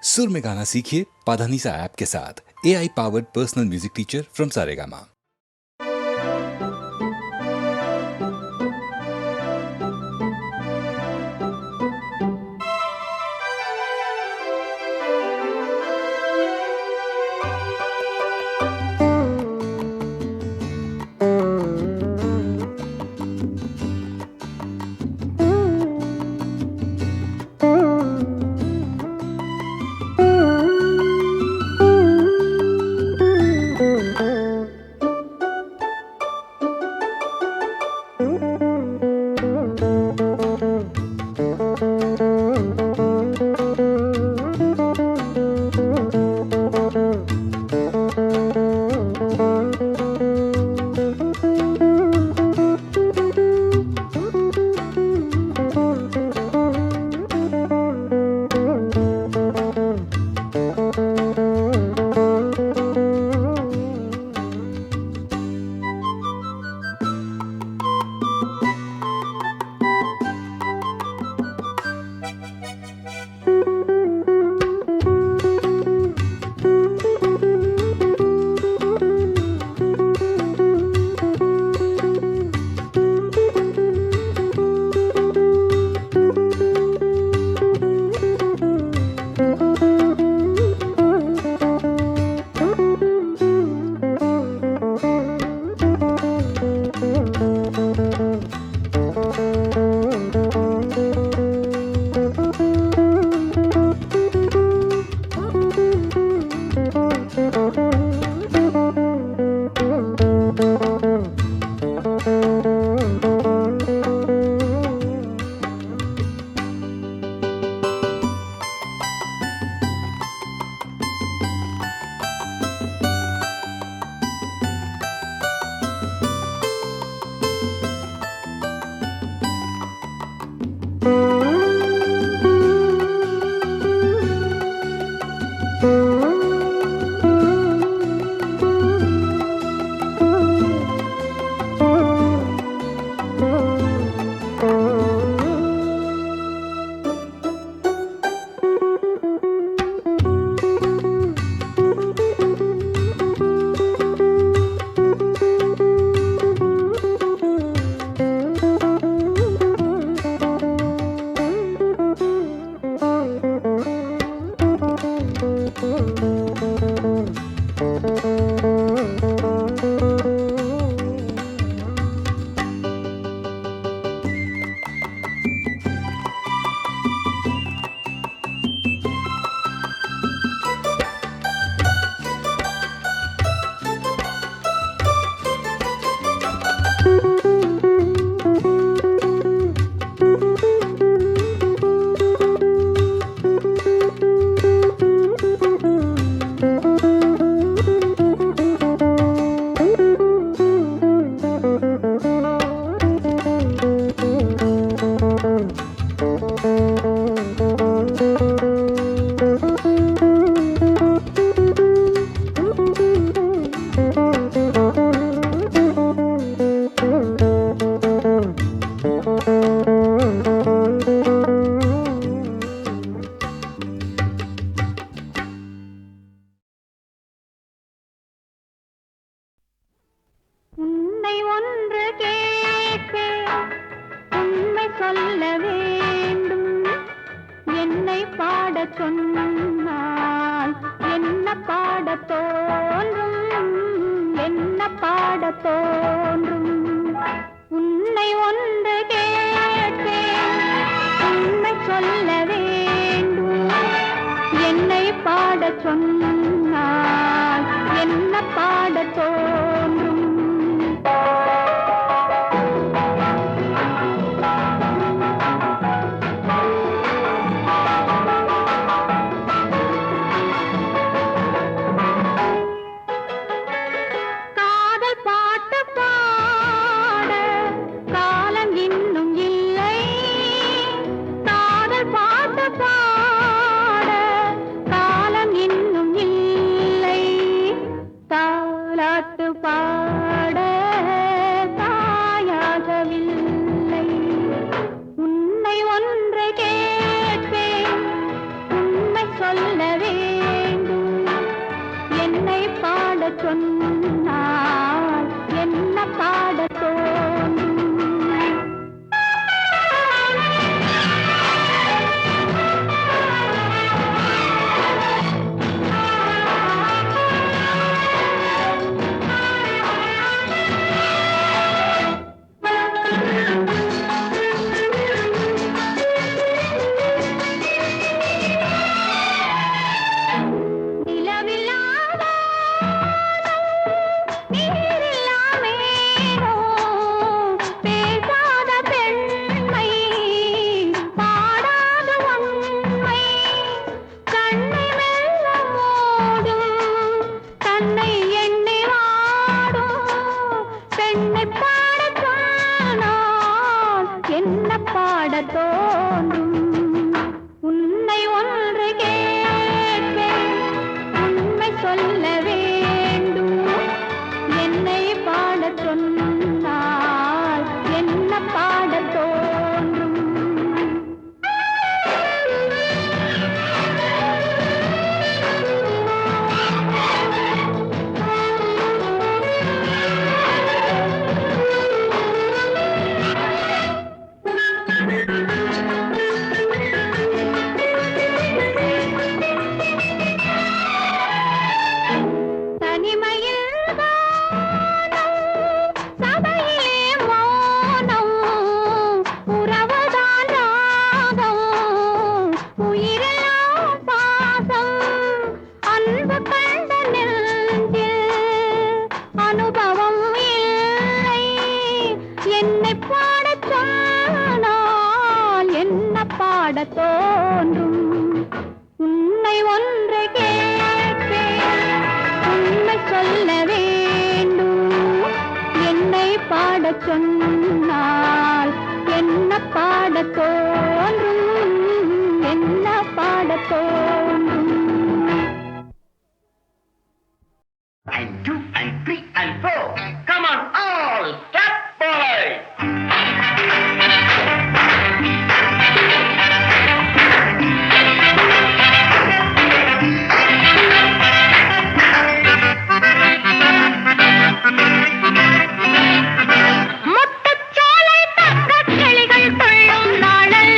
सुर में गाना सीखिए पाधानीसा ऐप के साथ। AI powered personal music teacher from Saregama. காலம் இன்னும் சொல்ல வேண்டும். என்னை பாடச் சொன்னால் என்ன பாடத் தோன்றும்? தோன்றும் உன்னை ஒன்று கேட்பேன், உண்மை சொல்ல வேண்டும். என்னை பாடச் சொன்னால் என்ன பாடத் தோன்றும்? பாடத் தோன்றும் உன்னை ஒன்று கேட்பேன், உண்மை சொல்ல வேண்டும். என்னை பாடச் சொன்னால் என்ன பாடத் தோன்றும்? என்ன பாடத் தோன்றும்? And 2 and 3 and 4. Come on, all step forward. முட்டுச்சோலை தங்கக் கிளிகள் துள்ளும் நாளல்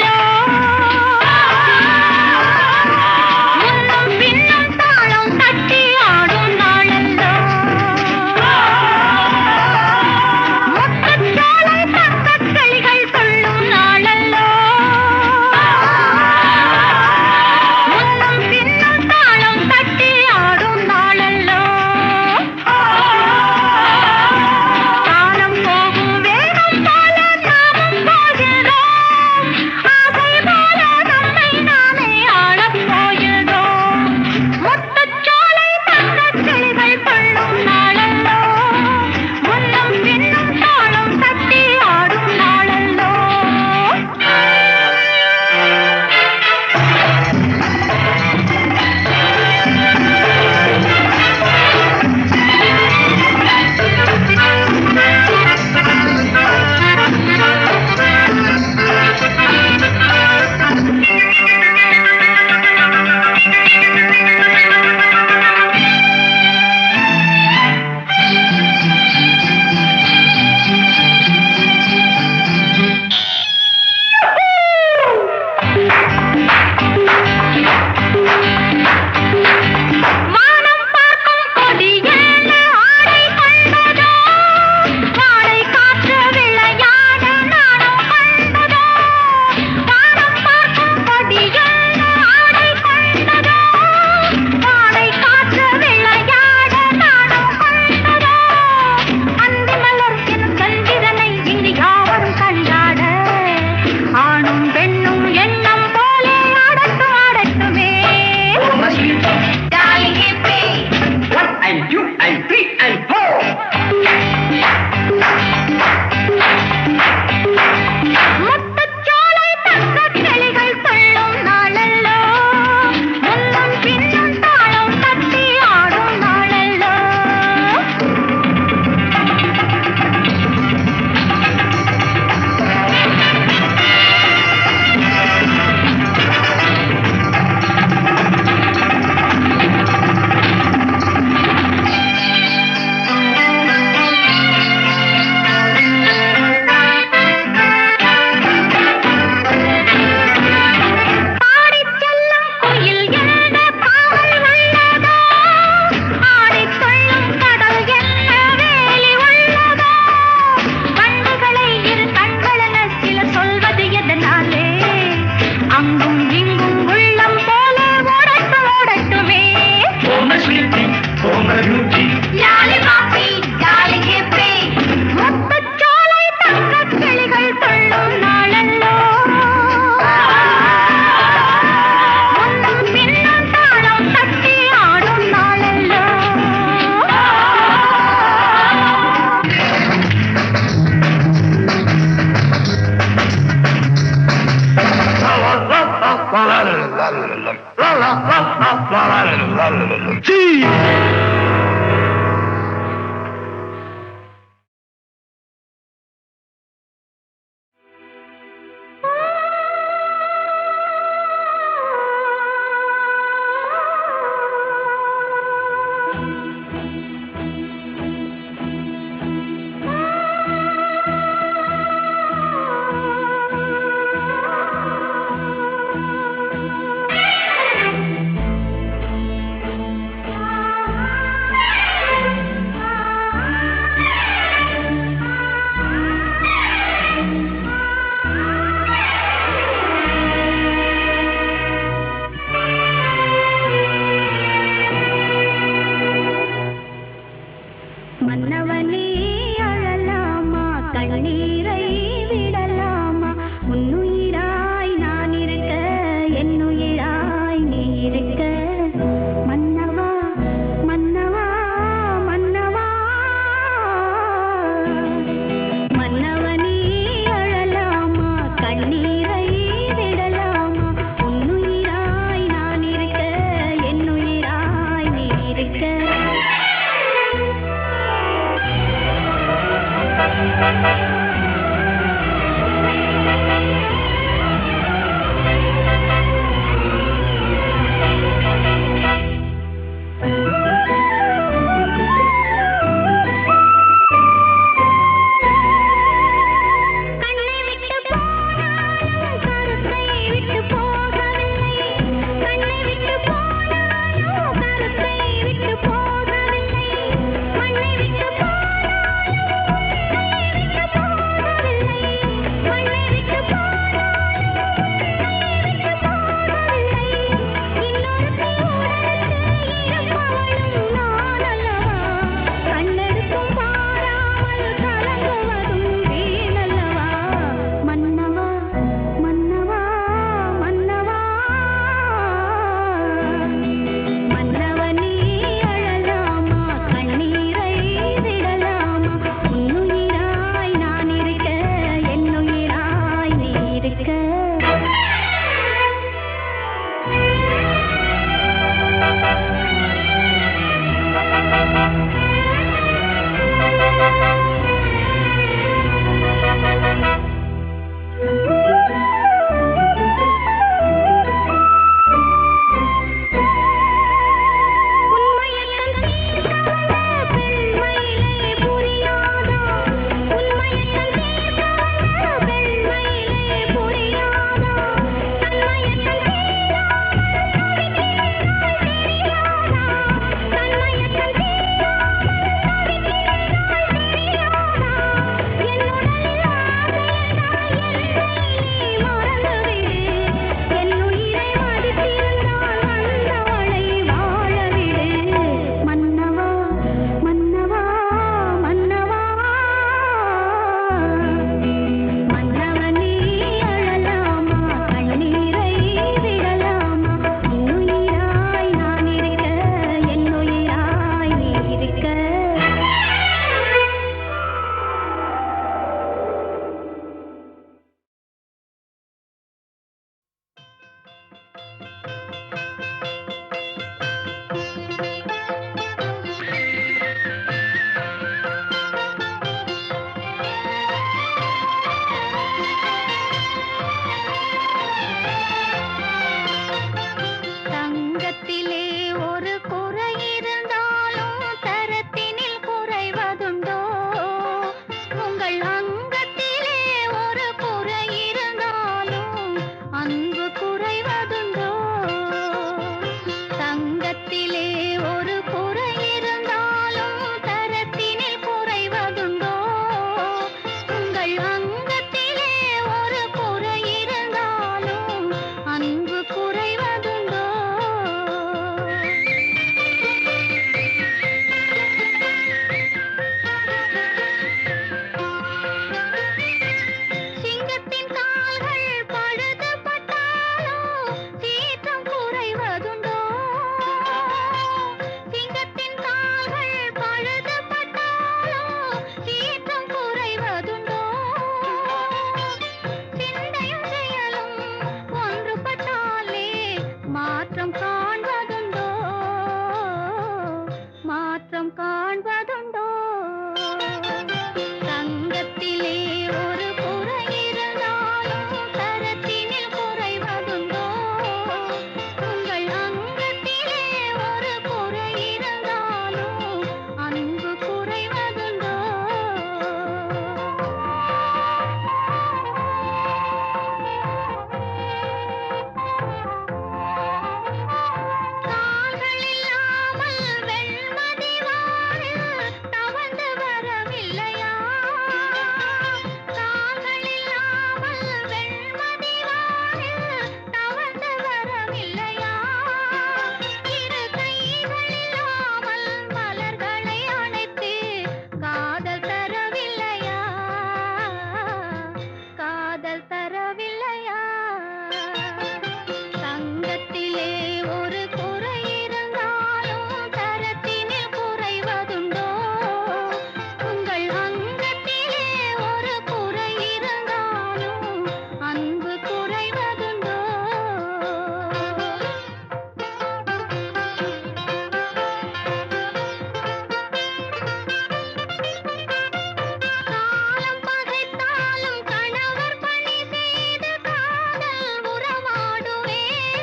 காலம் பகைத்தாலும் கணவர் பணி செய்து காதல் உறவாடுவேன்.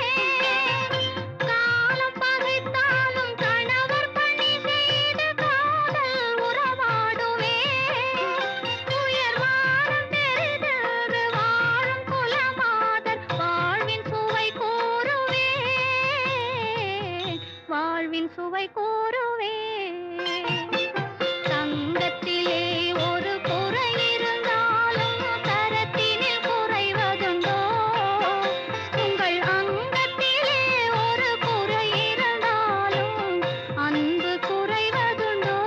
காலம் பகைத்தாலும் கணவர் பணி செய்து காதல் உறவாடுவேன். உயர் வானம் பெரிதென்று வாழும் குலமாதர் வாழ்வின் சுவை கூறுவேன். வாழ்வின் சுவை கூறுவேன். தங்கத்திலே ஒரு குறை இருந்தாலும் தரத்தினில் குறைவதுண்டோ? உங்கள் அங்கத்திலே ஒரு குறை இருந்தாலும் அன்பு குறைவதுண்டோ?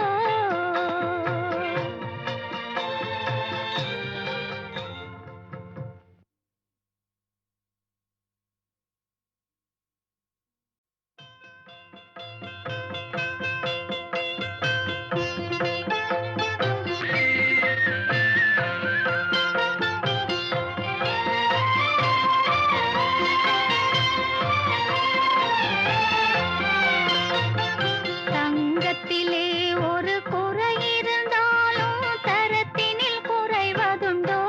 தங்கத்திலே ஒரு குறை இருந்தாலும் தரத்தினில் குறைவதுண்டோ?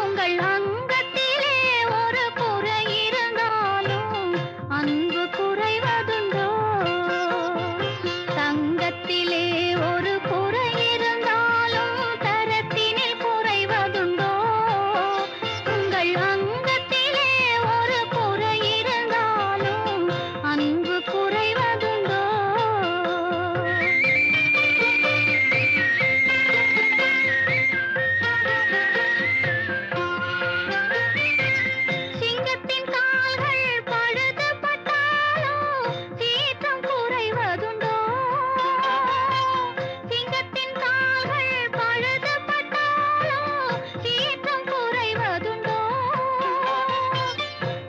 உங்கள் அங்கத்திலே ஒரு குறை இருந்தாலும் அன்பு குறைவதுண்டோ? தங்கத்திலே ஒரு குறை இருந்தாலும் தரத்தினில் குறைவதுண்டோ? உங்கள் அங்கத்திலே ஒரு குறை இருந்தாலும் அன்பு குறைவதுண்டோ? சிங்கத்தின் கால்கள் பழுதுபட்டாலோ சீற்றம் குறைவதுண்டோ? சிங்கத்தின் கால்கள் பழுதுபட்டாலோ சீற்றம் குறைவதுண்டோ?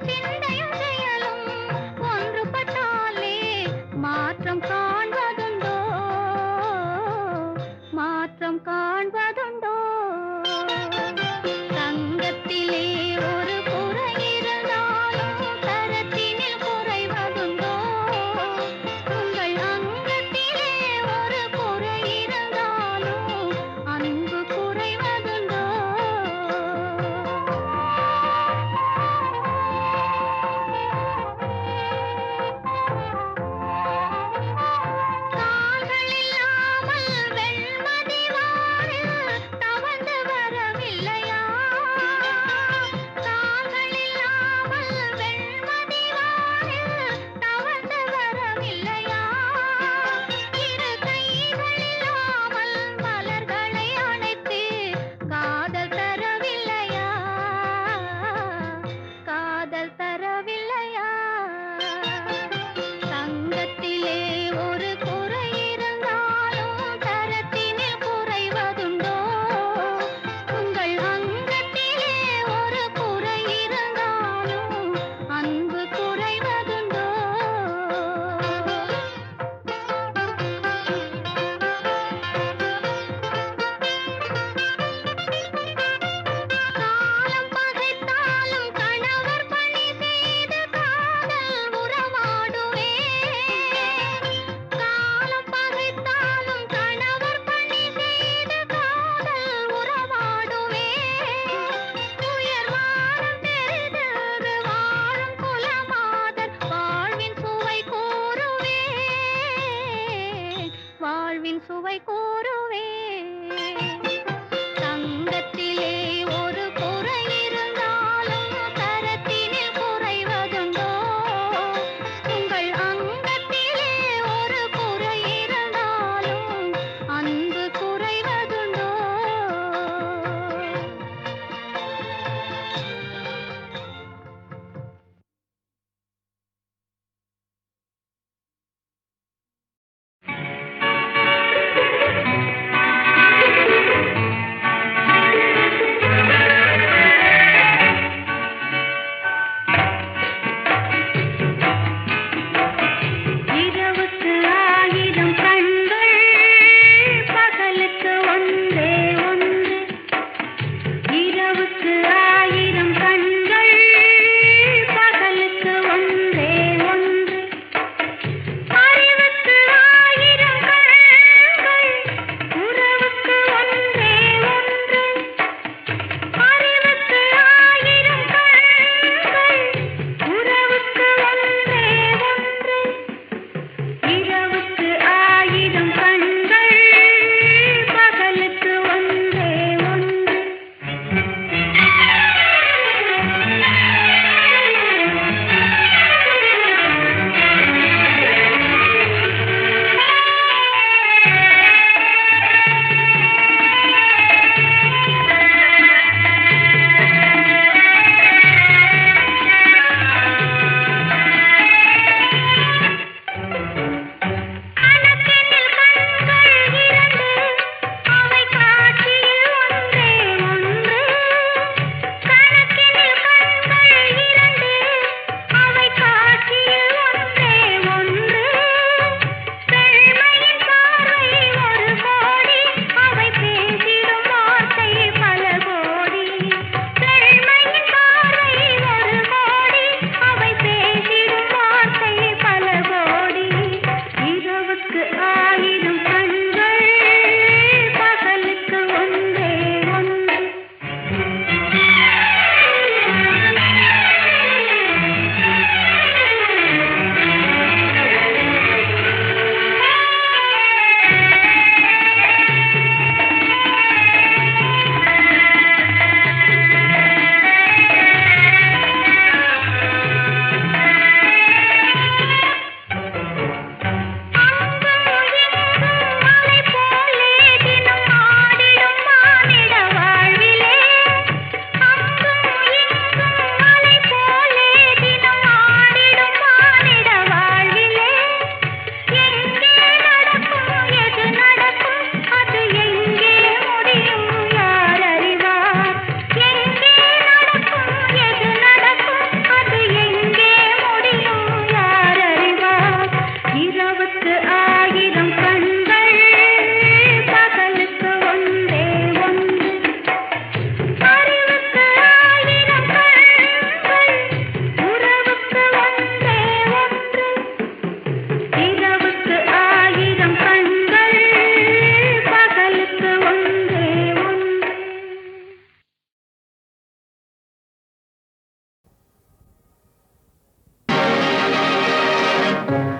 சிந்தையும் செயலும் ஒன்றுபட்டாலே மாற்றம் காண்பதுண்டோ? மாற்றம் காண்பதுண்டோ? தங்கத்திலே ஒரு குறை இருந்தாலும் தரத்தினில் குறைவதுண்டோ? உங்கள் அங்கத்திலே ஒரு குறை இருந்தாலும் அன்பு குறைவதுண்டோ? கால்கள் இல்லாமல் வெண்மதி வானில் தவழ்ந்து வரவில்லையா? கால்கள் இல்லாமல் வெண்மதி வானில் தவழ்ந்து வரவில்லையா? இரு கைகள் இல்லாமல் மலர்களை அணைத்து காதல் தரவில்லையா? காதல் தரவில்லையா? தங்கத்திலே ஒரு குறை இருந்தாலும் தரத்தினில் குறைவதுண்டோ? உங்கள் அங்கத்திலே ஒரு குறை இருந்தாலும் அன்பு குறைவதுண்டோ? காலம் பகைத்தாலும் கணவர் பணி செய்து காதல் உறவாடுவேன். காலம் பகைத்தாலும் கணவர் பணி செய்து காதல் உறவாடுவேன். உயர் வானம் பெரிதென்று வாழும் குலமாதர் வாழ்வின் சுவை கூறுவேன். வாழ்வின் சுவை கூறுவேன். தங்கத்திலே ஒரு குறை இருந்தாலும் தரத்தினில் குறைவதுண்டோ? உங்கள் அங்கத்திலே ஒரு குறை இருந்தாலும் அன்பு குறைவதுண்டோ?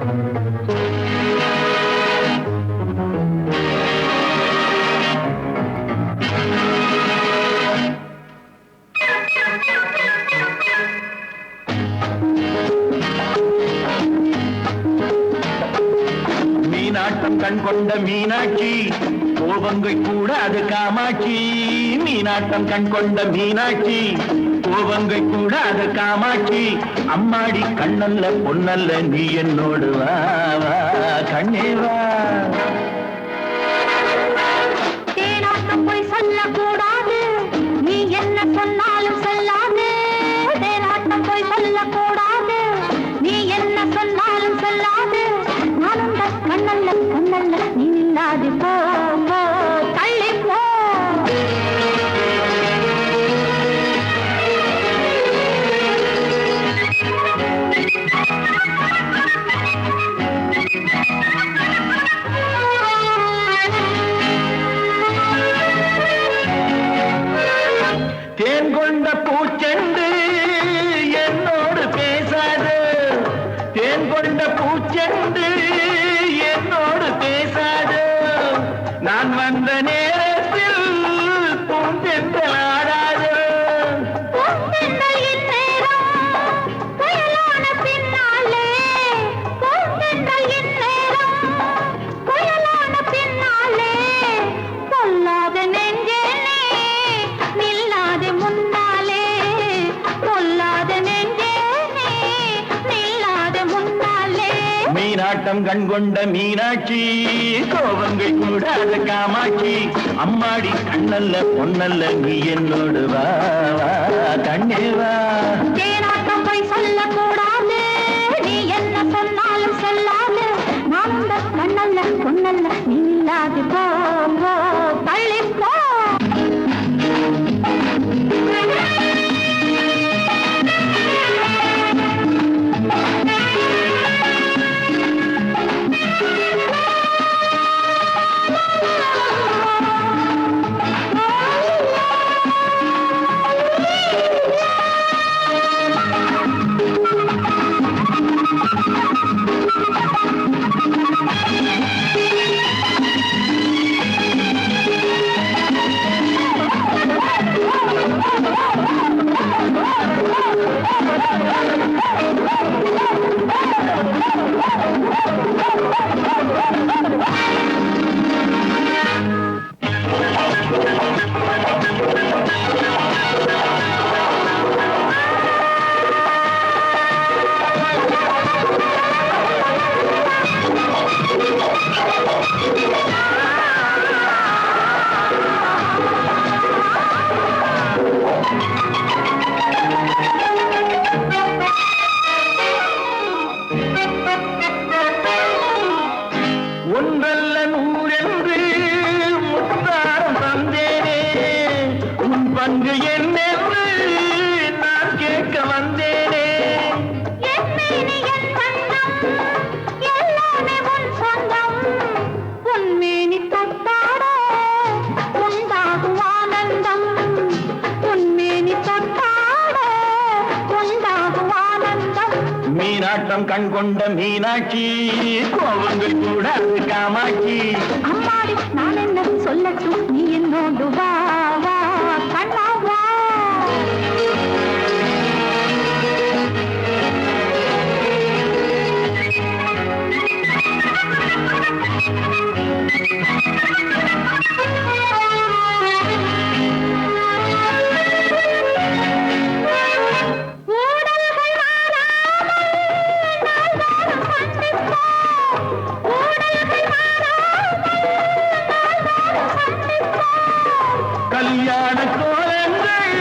மீனாட்டம் கண் கொண்ட மீனாட்சி கோபங்கை கூட அது காமாட்சி. மீனாட்டம் கண் கொண்ட மீனாட்சி கோபங்கை கூட அது காமாட்சி. அம்மாடி கண்ணல்ல பொன்னல்ல நீ என்னோடு வா வா கண்ணே வா. தேனாட்டம் போய் சொல்லக்கூடாது, நீ என்ன சொன்னாலும் சொல்லாது. தேனாட்டம் போய் சொல்லக்கூடாது, நீ என்ன சொன்னாலும் சொல்லாது. நானும் கண்ணல்ல பொன்னல்ல நீ இல்லாது போ போ தள்ளி போ. தேன் கொண்ட பூச்செண்டு என்னோடு பேசாது. தேன் கொண்ட பூச்செண்டு என்னோடு பேசாது. நான் வந்த நேரத்தில் பூஞ்செண்டல் ஆடாது. பூந்தென்றல் இந்நேரம் புயலான பின்னாலே, பூந்தென்றல் இந்நேரம் புயலான பின்னாலே, பொல்லாத நெஞ்சே நீ நில்லாது முன்னாலே, பொல்லாத நெஞ்சே நீ நில்லாது முன்னாலே. மீனாட்டம் கண் கொண்ட மீனாட்சி கோபங்கள் கூடாத காமாட்சி. அம்மாடி கண்ணல்ல பொன்னல்ல நீ என்னோடு வா வா கண்ணே வா. தேனாட்டம் போய் சொல்லக்கூடாது, நீ என்ன சொன்னாலும் சொல்லாது. நான் இந்த கண்ணல்ல பொன்னல்ல நீ இல்லாது போ போ தள்ளி போ. ஒன்றல்ல நூறென்று முத்தாரம் தந்தேனே. உன் பங்கு என்னென்று நான் கேட்க வந்தேனே. என் மேனி என் வண்ணம் எல்லாமே உன் சொந்தம். உன் மேனி தொட்டாட உண்டாகும் ஆனந்தம். உன் மேனி தொட்டாட உண்டாகும் ஆனந்தம். மீனாட்டம் கண் கொண்ட மீனாட்சி கோபங்கள் கூட காமாட்சி. அம்மாடி நான் என்ன சொல்லட்டும், நீ என்னோடு வா வா கண்ணா வா. ஊடல்கள் மாறாமல் நாள்தோறும் சந்திப்போம். ஊடல்கள் மாறாமல் நாள்தோறும் சந்திப்போம். கல்யாண கோலங்கள்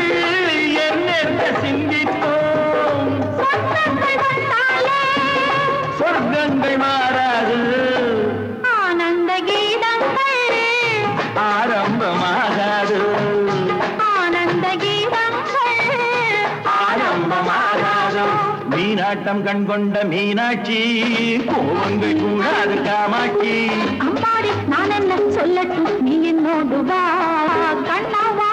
என்னென்ன சிந்தித்தோம். சொந்தங்கள் வந்தாலே சொர்க்கங்கள் மாறாது, ஆனந்த கீதங்கள் ஆரம்பமாகாது. ஆனந்த கீதங்கள் ஆரம்பமாகாது. மீனாட்டம் கண் கொண்ட மீனாட்சி கோபங்கள் கூடாது காமாட்சி. அம்மாடி நான் என்ன சொல்லட்டும், நீ என்னோடு வா கண்ணா வா.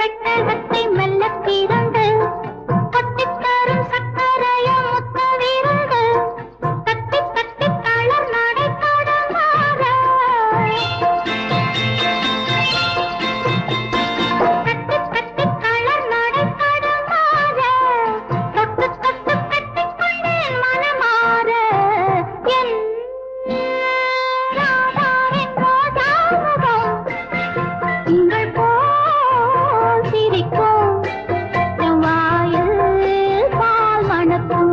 பெட்டகத்தை மெல்ல திறந்து கொட்டித்தரும் சக்கரையும் முத்தவிருந்து தட்டி தட்டி தளர் நடை தொடமாற தட்டி தட்டி தளர் நடை தொடமாற தொட்டு தொட்டு கட்டிக்கொண்டேன் மனமாற என் ராதாவின் ரோஜாமுகம் திங்கள் போல் சிரிக்கும் செவ்வாயில் பால் மணக்கும்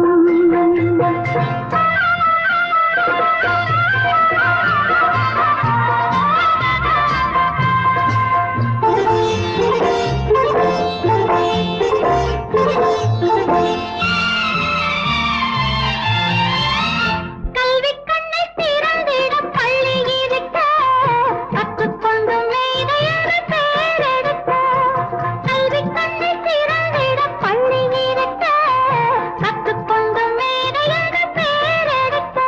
கல்வி கண்ணை திறந்திட பள்ளி இருக்க கற்றுக்கொண்டு மேதையென பேரெடுக்க கல்வி கண்ணை திறந்திட பள்ளி இருக்க கற்றுக்கொண்டு மேதையென பேரெடுக்க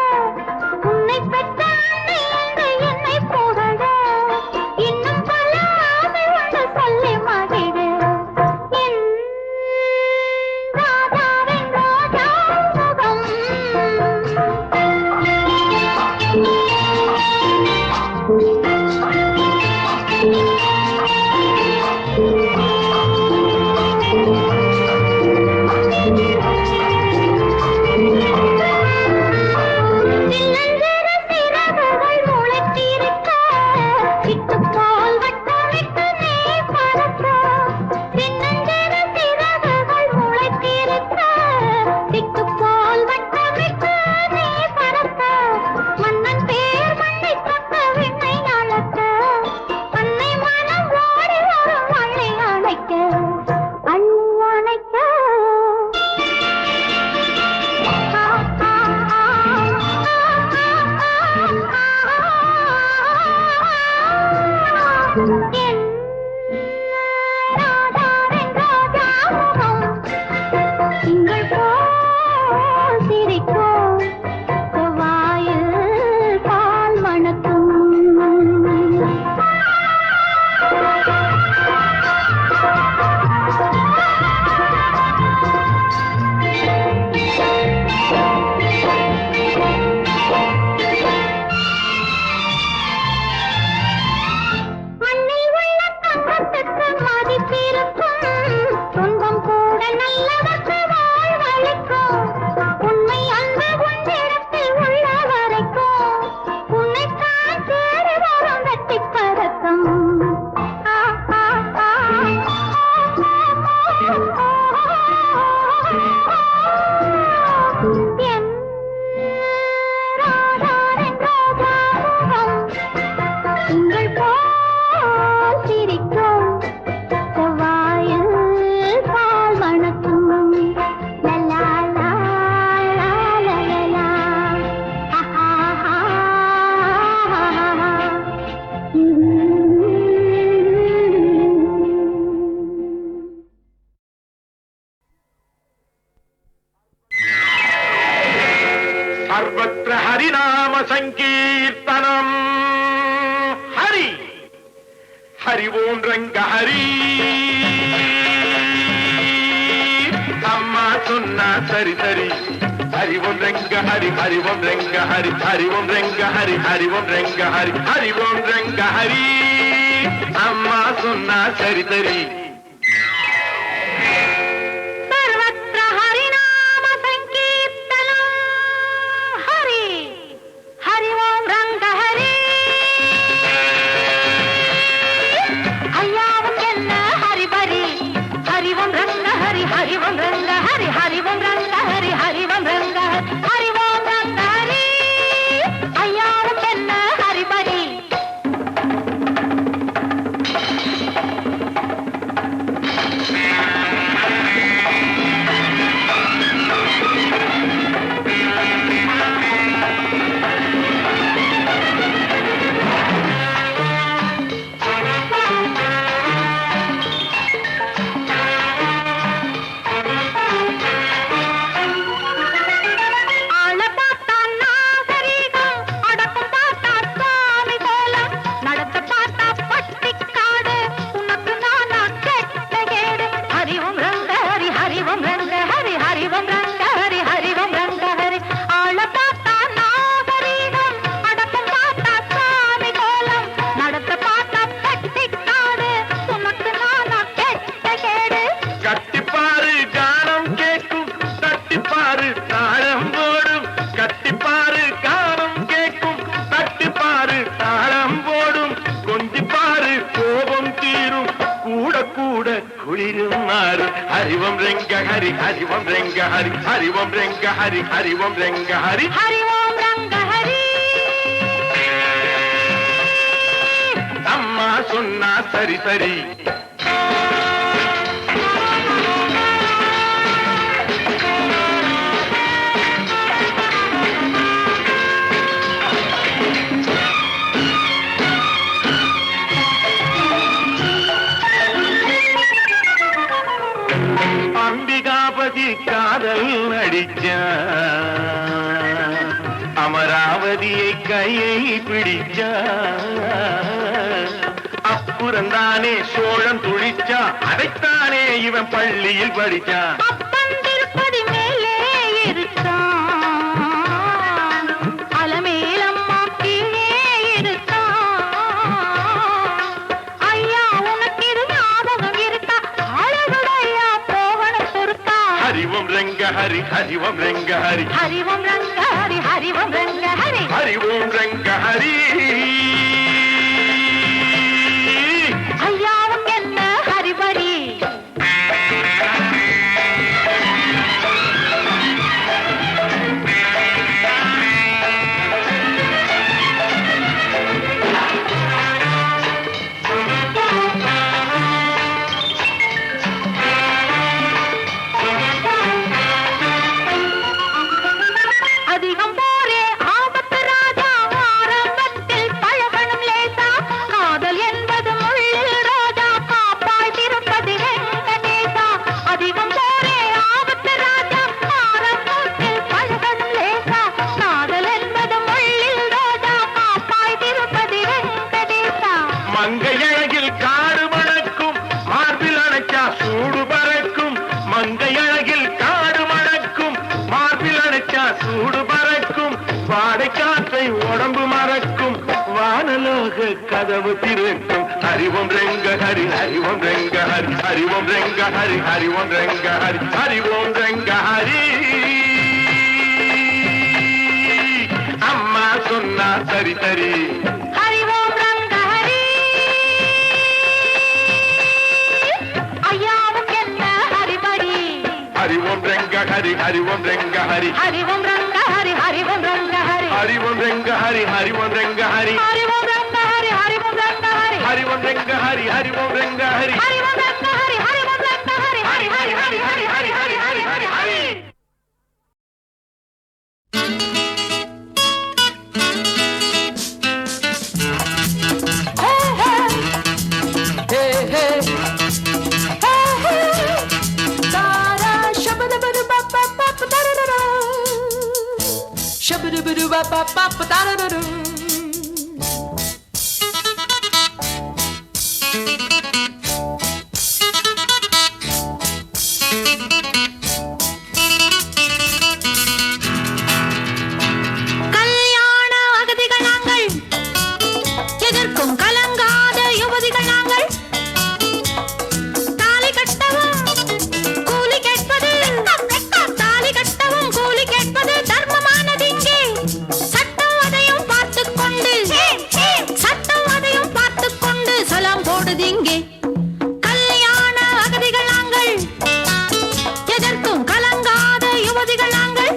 உன்னை பெற்ற அன்னை என்று என்னை புகழ இன்னும் பல ஆசை உண்டு சொல்லி மகிழ என் ராதாவின் ரோஜா முகம் சின்னஞ்சிறு சிறகுகள் முளைத்திருக்க சிட்டுப்போல் வட்டமிட்டு நீ பறக்க சின்னஞ்சிறு சிறகுகள் முளைத்திருக்க சிட்டுப்போல் வட்டமிட்டு நீ பறக்க மன்னன் பேர் மண்ணை தொட்ட விண்ணை அளக்க அன்னை மனம் ஓடி வரும் அள்ளி அணைக்க அள்ளி அணைக்க என் ராதாவின் ரோஜாமுகம் திங்கள் போல் சிரிக்கும் செவ்வாயில் பால் மணக்கும் மண்ணில் உள்ள தங்கத்துக்கு மதிப்பிருக்கும் துன்பம் கூட நல்லதற்கு வாழ்வளிக்கும் உண்மை அன்பு உன்னிடத்தில் உள்ள வரைக்கும் உன்னைத்தான் தேடி வரும் வெற்றி பதக்கம் என் ராதாவின் ரோஜாமுகம் திங்கள் போல் சிரிக்கும் செவ்வாயில் பால் மணக்கும் லலா லா லா லலா ஆஹா सर्वत्र हरिनाम संकीर्तनम हरि हरि ओम रंग हरि अम्मा सुन्ना सरी सरी हरि ओम रंग हरि हरि ओम रंग हरि हरि ओम रंग हरि हरि ओम रंग हरि हरि ओम रंग हरि अम्मा सुन्ना सरी सरी सर्वत्र हरिनाम संकीर्तनं हरि हरि ओम रंग हरि ஐயாவும் என்ன ஹரிபரி ஹரி ஓம் ரங்க ஹரி ஹரி ஓம் ரங்க ஹரி ஹரி ஓம் ரங்க ஹரி ஹரி ஓம் ரங்க ஹரி ஓம் ரங்க ஹரி ஐயாவும் என்ன ஹரிபரி குளிரும் மாறும் ஹரிவம் ரெங்க ஹரி ஹரிவம் ரெங்க ஹரி ஹரிவம் ரெங்க ஹரி ஹரிவம் ரெங்க ஹரி ஹரி ஓம் ரங்க ஹரி. அம்மா சொன்னா சரி சரி அம்பிகாபதி காதல் நடிச்சான் அமராவதியை கையை பிடிச்சான் அப்புறந்தானே சோழன் துளிச்சான் அதைத்தானே இவன் பள்ளியில் படிச்சான் அப்பன் திருப்பதி மேலே இருக்கான் அலமேலம்மா கீழே இருக்கான். ஐயா உனக்கு இது ஞாபகம் இருக்கா? அழகுடையா போகணும் பொறுத்தா. ஹரிவம் ரெங்க ஹரி ஹரிவம் ரெங்க ஹரி ஹரிவம் ரங்க ஹரி ஹரிவம் ரங்க ஹரி. ஹரிவோம் ரெங்க ஹரி ஐயாவும் என்ன ஹரிபரி. அதிகம் போரே ஆபத்து ராஜா ஆரம்பத்தில் பழகணும் லேசா. காதல் என்பது முள்ளில் ரோஜா காப்பாய் திருப்பதி வெங்கடேசா. அதிகம் போரே ஆபத்து ராஜா ஆரம்பத்தில் பழகணும் லேசா. காதல் என்பது முள்ளில் ரோஜா காப்பாய் திருப்பதி வெங்கடேசா. மங்கையழகில் காடு மணக்கும் மார்பில் அணைச்சா சூடு பறக்கும் மங்கையழகில் காடு மணக்கும் மார்பில் அணைச்சா சூடு பறக்கும் வாடை காற்றை உடம்பு மறக்கும் வானலோக கதவு திறக்கும் ஹரிவம் ரெங்க ஹரி ஹரிவம் ரெங்க ஹரி ஹரிவம் ரெங்க ஹரி ஹரிவம் ரெங்க ஹரி ஹரிவோம் ரெங்க ஹரி அம்மா சொன்னா சரி சரி ஹரி ஓம் ரங்க ஹரி. ஐயாவும் என்ன ஹரிபரி. ஹரிவம் ரெங்க ஹரி ஹரிவம் ரெங்க ஹரி ஹரிவம் ரங்க ஹரி ஹரிவம் ரங்க ஹரி. ஹரிவம் ரெங்க ஹரி ஹரிவம் ரெங்க ஹரி ஹரிவம் ரங்க ஹரி ஹரிவம் ரங்க ஹரி. ஹரிவம் ரெங்க ஹரி ஹரிவம் ரெங்க ஹரி ஹரிவம் ரங்க ஹரி ஹரிவம் ரங்க ஹரி. ஹரி ஹரி ஹரி ஹரி ஹரி ஹரி ஹரி ஹரி ஹரி. கல்யாண அகதிகள் நாங்கள், எதற்கும் கலங்காத யுவதிகள் நாங்கள். தாலி கட்டவும் கூலி கேட்பது, தாலி கட்டவும் கூலி கேட்பது தர்மமானது இங்கே. சட்டம் அதையும் பார்த்துக் கொண்டு, சட்டம் அதையும் பார்த்துக் கொண்டு சலாம் போடுது இங்கே. கல்யாண அகதிகள் நாங்கள், எதற்கும் கலங்காத யுவதிகள் நாங்கள்.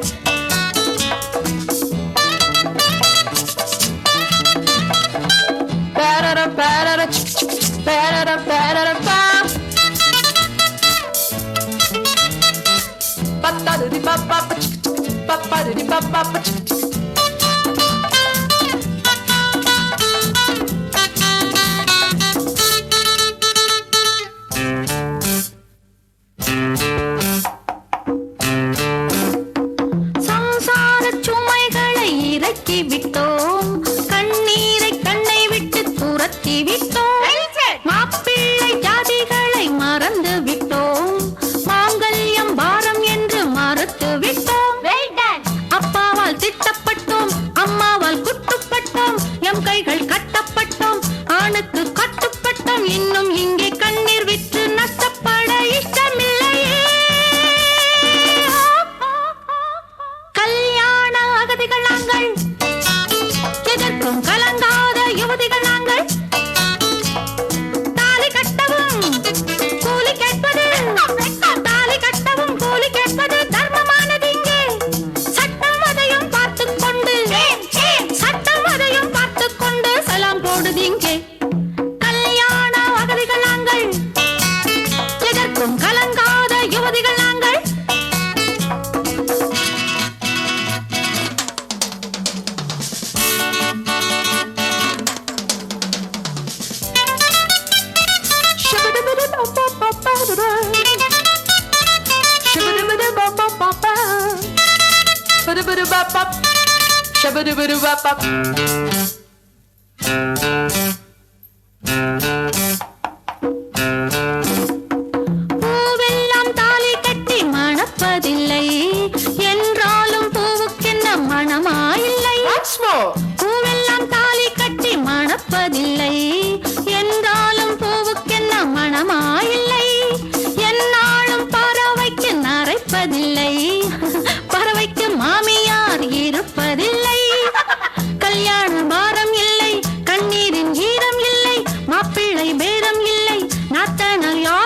சம்சாரச் சுமைகளை இறக்கி விட்டோம், கண்ணீரை கண்ணை விட்டு துரத்தி விட்டோம். மாப்பிள்ளை ஜாதிகளை மறந்து விட்டோம், மாங்கல்யம் பாரம் என்று மறுத்து விட்டோம். அப்பாவால் திட்டப்பட்டோம், அம்மாவால் குட்டுப்பட்டோம், எம் கைகள் கட்டப்பட்டோம், ஆணுக்கு கட்டுப்பட்டோம். இன்னும் இங்கே கண்ணீர் விட்டு நஷ்டப்பட இஷ்டமில்லையே. கல்யாண அகதிகள் நாங்கள், எதற்கும் கலங்காத யுவதிகள் நாங்கள். தாலி கட்டவும் கூலி கேட்ப பூவெல்லாம் தாலி கட்டி மணப்பதில்லை என்றாலும் பூவுக்கென்ன மணமாயில்லை. பூவெல்லாம் தாலி கட்டி மணப்பதில்லை என்றாலும் பூவுக்கென்ன மணமாயில்லை. என்னாலும் பறவைக்கு நரைப்பதில்லை, பறவைக்கு மாமியார் இருப்பதில்லை. கல்யாண பாரம் இல்லை, கண்ணீரின் ஈரம் இல்லை, மாப்பிள்ளை பேரம் இல்லை, நாத்தனால் யார்